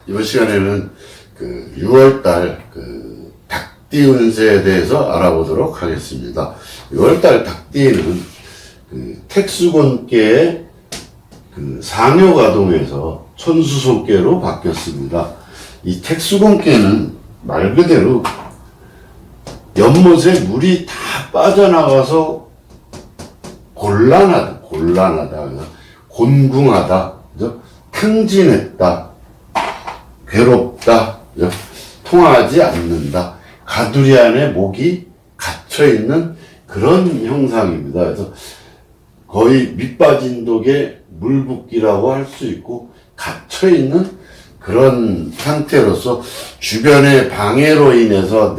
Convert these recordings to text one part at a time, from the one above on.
이번 시간에는 그 6월달 그 닭띠 운세에 대해서 알아보도록 하겠습니다. 6월달 닭띠는 그 택수곤계의 그 상묘가동에서 천수손계로 바뀌었습니다. 이 택수곤계는 말 그대로 연못에 물이 다 빠져나가서 곤란하다, 곤궁하다, 그죠? 탕진했다, 괴롭다, 그죠? 통하지 않는다, 가두리 안에 목이 갇혀있는 그런 형상입니다. 그래서 거의 밑빠진 독에 물붓기라고 할 수 있고, 갇혀있는 그런 상태로서 주변의 방해로 인해서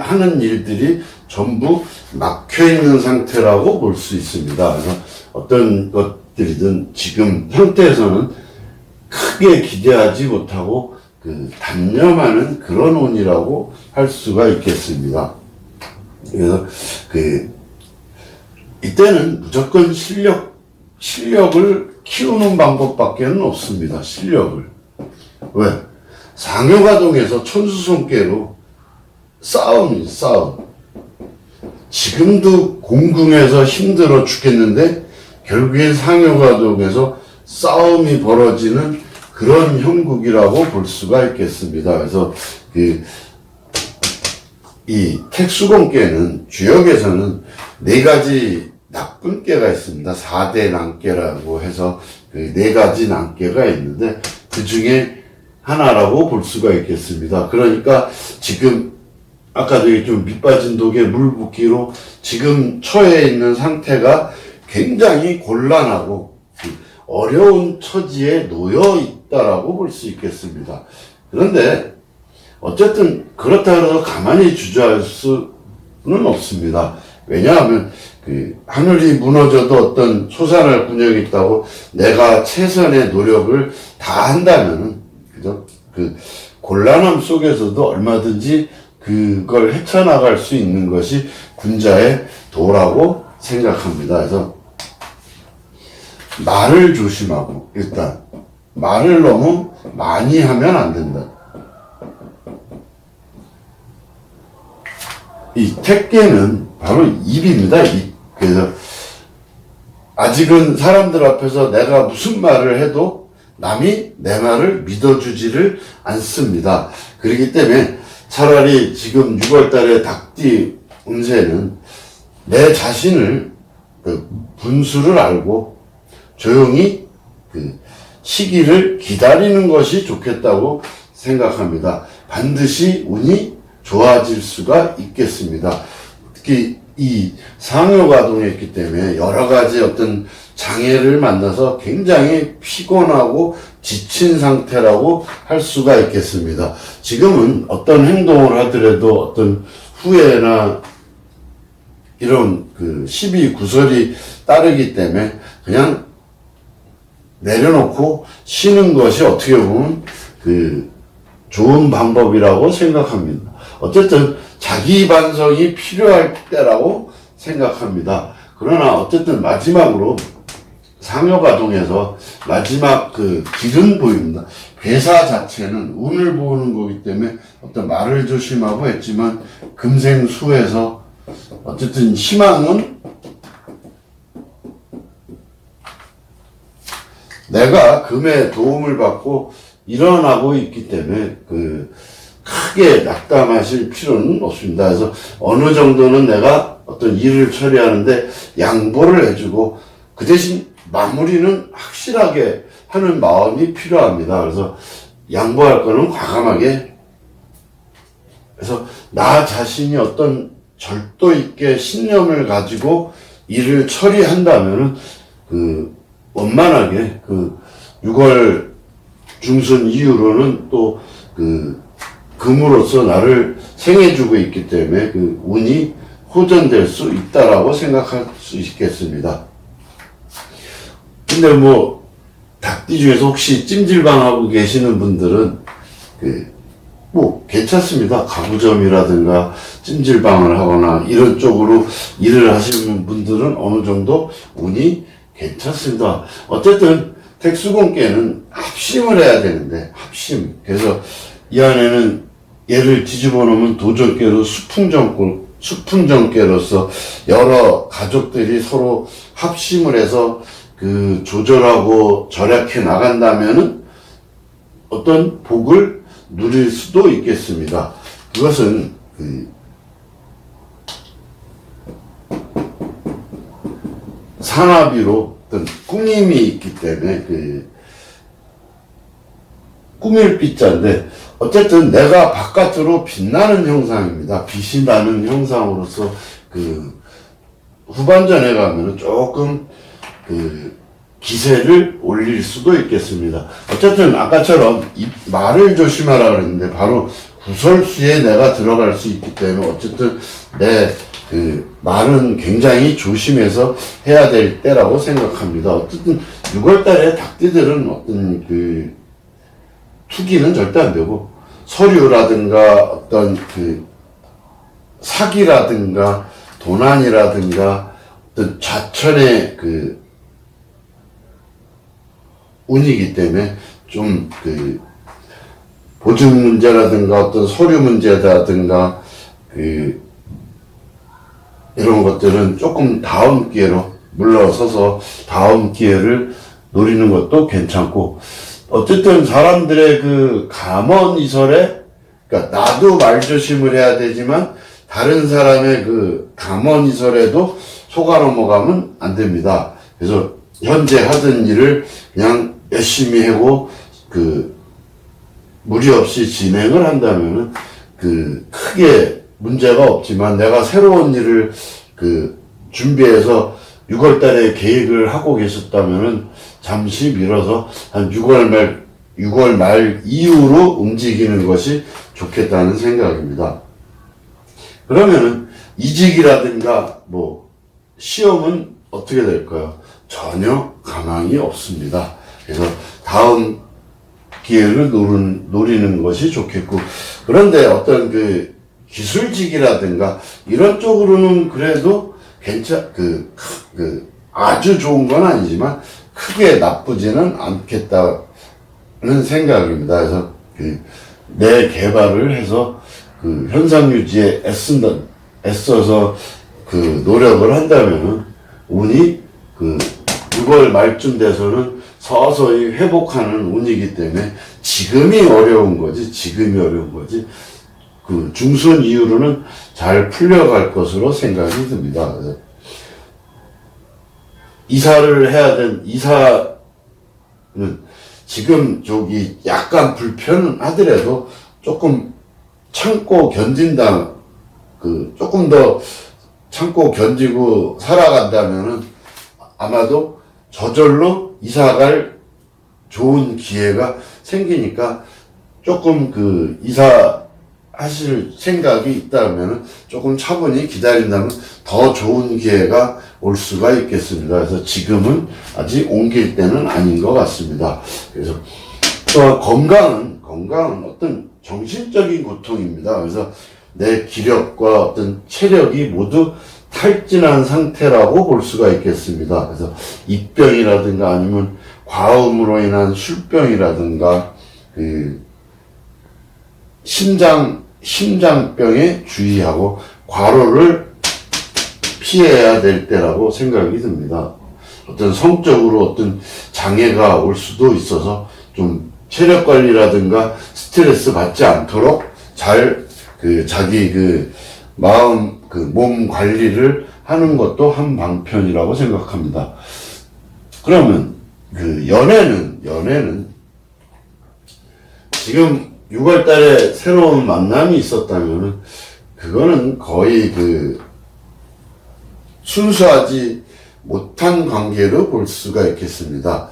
하는 일들이 전부 막혀있는 상태라고 볼 수 있습니다. 그래서 어떤 것들이든 지금 상태에서는 크게 기대하지 못하고 단념하는 그런 운이라고 할 수가 있겠습니다. 그래서 이때는 무조건 실력을 키우는 방법밖에는 없습니다. 실력을. 왜? 상묘가동에서 천수손계로 싸움. 지금도 공궁에서 힘들어 죽겠는데 결국엔 상묘가동에서 싸움이 벌어지는 그런 형국이라고 볼 수가 있겠습니다. 그래서 이 택수곤계는 주역에서는 4가지 나쁜 깨가 있습니다. 4대 난깨라고 해서 4가지 난깨가 있는데 그 중에 하나라고 볼 수가 있겠습니다. 그러니까 지금 아까도 좀 밑빠진 독에 물붓기로 지금 처해 있는 상태가 굉장히 곤란하고 어려운 처지에 놓여 있다라고 볼 수 있겠습니다. 그런데 어쨌든 그렇다고 해서 가만히 주저할 수는 없습니다. 왜냐하면 하늘이 무너져도 어떤 솟아날 군형이 있다고 내가 최선의 노력을 다 한다면은, 그죠? 곤란함 속에서도 얼마든지 그걸 헤쳐나갈 수 있는 것이 군자의 도라고 생각합니다. 그래서 말을 조심하고, 일단 말을 너무 많이 하면 안 된다. 이 택계는 바로 입입니다. 입. 그래서 아직은 사람들 앞에서 내가 무슨 말을 해도 남이 내 말을 믿어주지를 않습니다. 그렇기 때문에 차라리 지금 6월달에 닭띠 운세는 내 자신을 분수를 알고 조용히 시기를 기다리는 것이 좋겠다고 생각합니다. 반드시 운이 좋아질 수가 있겠습니다. 특히 이 상묘가동에 있기 때문에 여러 가지 어떤 장애를 만나서 굉장히 피곤하고 지친 상태라고 할 수가 있겠습니다. 지금은 어떤 행동을 하더라도 어떤 후회나 이런 시비 구설이 따르기 때문에 그냥 내려놓고 쉬는 것이 어떻게 보면 좋은 방법이라고 생각합니다. 어쨌든 자기 반성이 필요할 때라고 생각합니다. 그러나 어쨌든 마지막으로 상묘가동에서 마지막 길은 보입니다. 괴사 자체는 운을 보는 거기 때문에 어떤 말을 조심하고 했지만 금생수에서 어쨌든 희망은 내가 금의 도움을 받고 일어나고 있기 때문에 크게 낙담하실 필요는 없습니다. 그래서 어느 정도는 내가 어떤 일을 처리하는데 양보를 해주고 그 대신 마무리는 확실하게 하는 마음이 필요합니다. 그래서 양보할 거는 과감하게 그래서 나 자신이 어떤 절도 있게 신념을 가지고 일을 처리한다면은 원만하게 6월 중순 이후로는 또 금으로서 나를 생해주고 있기 때문에 운이 호전될 수 있다라고 생각할 수 있겠습니다. 근데 닭띠 중에서 혹시 찜질방 하고 계시는 분들은 괜찮습니다. 가구점이라든가 찜질방을 하거나 이런 쪽으로 일을 하시는 분들은 어느 정도 운이 괜찮습니다. 어쨌든 특수공개는 합심을 해야 되는데, 합심. 그래서 이 안에는 얘를 뒤집어 놓으면 도전계로 수풍전계로서 여러 가족들이 서로 합심을 해서 그 조절하고 절약해 나간다면은 어떤 복을 누릴 수도 있겠습니다. 그것은 산화비로 어떤 꾸밈이 있기 때문에 꾸밀 빗자인데, 어쨌든 내가 바깥으로 빛나는 형상입니다. 빛이 나는 형상으로서 후반전에 가면은 조금 기세를 올릴 수도 있겠습니다. 어쨌든 아까처럼 말을 조심하라 그랬는데, 바로 구설수에 내가 들어갈 수 있기 때문에 어쨌든 내 말은 굉장히 조심해서 해야 될 때라고 생각합니다. 어쨌든 6월달에 닭띠들은 어떤 투기는 절대 안 되고, 서류라든가 어떤 사기라든가 도난이라든가 어떤 좌천의 운이기 때문에 좀 보증 문제라든가 어떤 서류 문제라든가 이런 것들은 조금 다음 기회로 물러서서 다음 기회를 노리는 것도 괜찮고, 어쨌든 사람들의 감언이설에, 그러니까 나도 말조심을 해야 되지만 다른 사람의 감언이설에도 속아 넘어가면 안 됩니다. 그래서 현재 하던 일을 그냥 열심히 하고 무리 없이 진행을 한다면은 크게 문제가 없지만, 내가 새로운 일을 준비해서 6월 달에 계획을 하고 계셨다면은 잠시 미뤄서 한 6월 말 이후로 움직이는 것이 좋겠다는 생각입니다. 그러면은 이직이라든가 시험은 어떻게 될까요? 전혀 가망이 없습니다. 그래서 다음 기회를 노리는 것이 좋겠고, 그런데 어떤 기술직이라든가 이런 쪽으로는 그래도 아주 좋은 건 아니지만 크게 나쁘지는 않겠다는 생각입니다. 그래서 내 개발을 해서 현상 유지에 애써서 노력을 한다면은 운이 6월 말쯤 돼서는 서서히 회복하는 운이기 때문에 지금이 어려운 거지. 중순 이후로는 잘 풀려갈 것으로 생각이 듭니다. 이사를 해야 된 이사는 지금 약간 불편하더라도 조금 참고 견딘다, 조금 더 참고 견디고 살아간다면은 아마도 저절로 이사갈 좋은 기회가 생기니까, 조금 이사 하실 생각이 있다면 조금 차분히 기다린다면 더 좋은 기회가 올 수가 있겠습니다. 그래서 지금은 아직 옮길 때는 아닌 것 같습니다. 그래서 또 건강은 어떤 정신적인 고통입니다. 그래서 내 기력과 어떤 체력이 모두 탈진한 상태라고 볼 수가 있겠습니다. 그래서 입병이라든가 아니면 과음으로 인한 술병이라든가 심장병에 주의하고 과로를 피해야 될 때라고 생각이 듭니다. 어떤 성적으로 어떤 장애가 올 수도 있어서 좀 체력 관리라든가 스트레스 받지 않도록 잘 자기 마음 몸 관리를 하는 것도 한 방편이라고 생각합니다. 그러면 연애는 지금 6월 달에 새로운 만남이 있었다면은 그거는 거의 순수하지 못한 관계로 볼 수가 있겠습니다.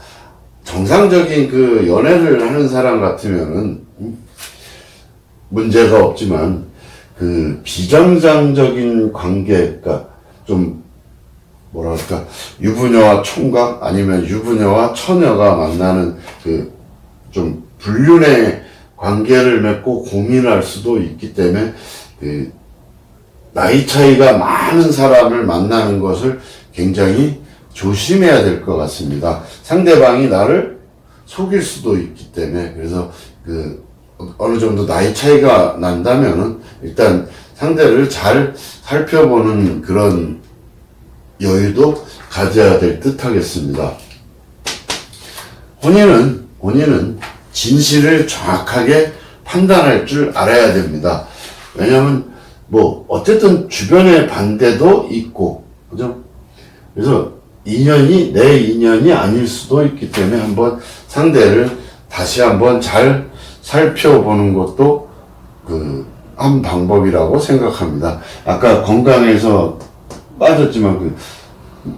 정상적인 연애를 하는 사람 같으면은 문제가 없지만 비정상적인 관계가 좀 유부녀와 총각 아니면 유부녀와 처녀가 만나는 좀 불륜의 관계를 맺고 고민할 수도 있기 때문에 나이 차이가 많은 사람을 만나는 것을 굉장히 조심해야 될 것 같습니다. 상대방이 나를 속일 수도 있기 때문에, 그래서 어느 정도 나이 차이가 난다면은 일단 상대를 잘 살펴보는 그런 여유도 가져야 될 듯 하겠습니다. 혼인은 진실을 정확하게 판단할 줄 알아야 됩니다. 왜냐면 어쨌든 주변의 반대도 있고, 그죠? 그래서 인연이 내 인연이 아닐 수도 있기 때문에 한번 상대를 다시 한번 잘 살펴보는 것도 한 방법이라고 생각합니다. 아까 건강에서 빠졌지만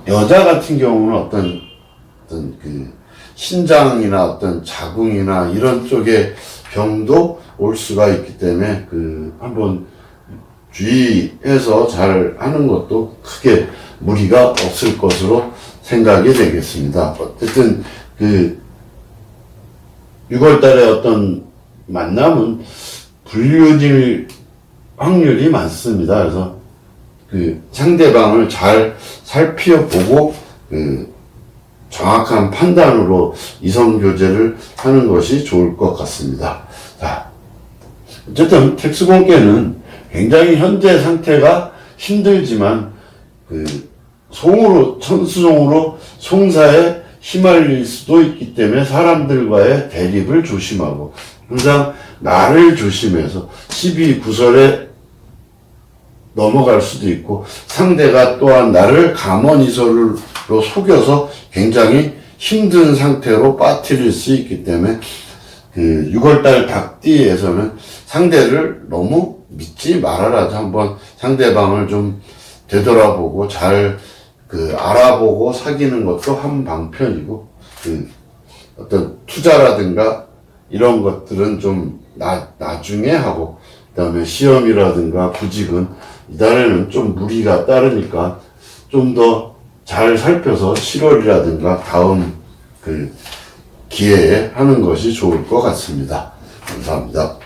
여자 같은 경우는 어떤 신장이나 어떤 자궁이나 이런 쪽에 병도 올 수가 있기 때문에 한번 주의해서 잘 하는 것도 크게 무리가 없을 것으로 생각이 되겠습니다. 어쨌든 6월 달에 어떤 만남은 불륜일 확률이 많습니다. 그래서 상대방을 잘 살펴보고 정확한 판단으로 이성교제를 하는 것이 좋을 것 같습니다. 자, 어쨌든 택수공개는 굉장히 현재 상태가 힘들지만 천수송으로 송사에 휘말릴 수도 있기 때문에 사람들과의 대립을 조심하고 항상 나를 조심해서 시비 구설에 넘어갈 수도 있고, 상대가 또한 나를 감언이설로 속여서 굉장히 힘든 상태로 빠뜨릴 수 있기 때문에 6월달 닭띠에서는 상대를 너무 믿지 말아라. 한번 상대방을 좀 되돌아보고 잘 알아보고 사귀는 것도 한 방편이고, 어떤 투자라든가 이런 것들은 좀 나중에 하고, 그 다음에 시험이라든가 구직은 이달에는 좀 무리가 따르니까 좀 더 잘 살펴서 7월이라든가 다음 기회에 하는 것이 좋을 것 같습니다. 감사합니다.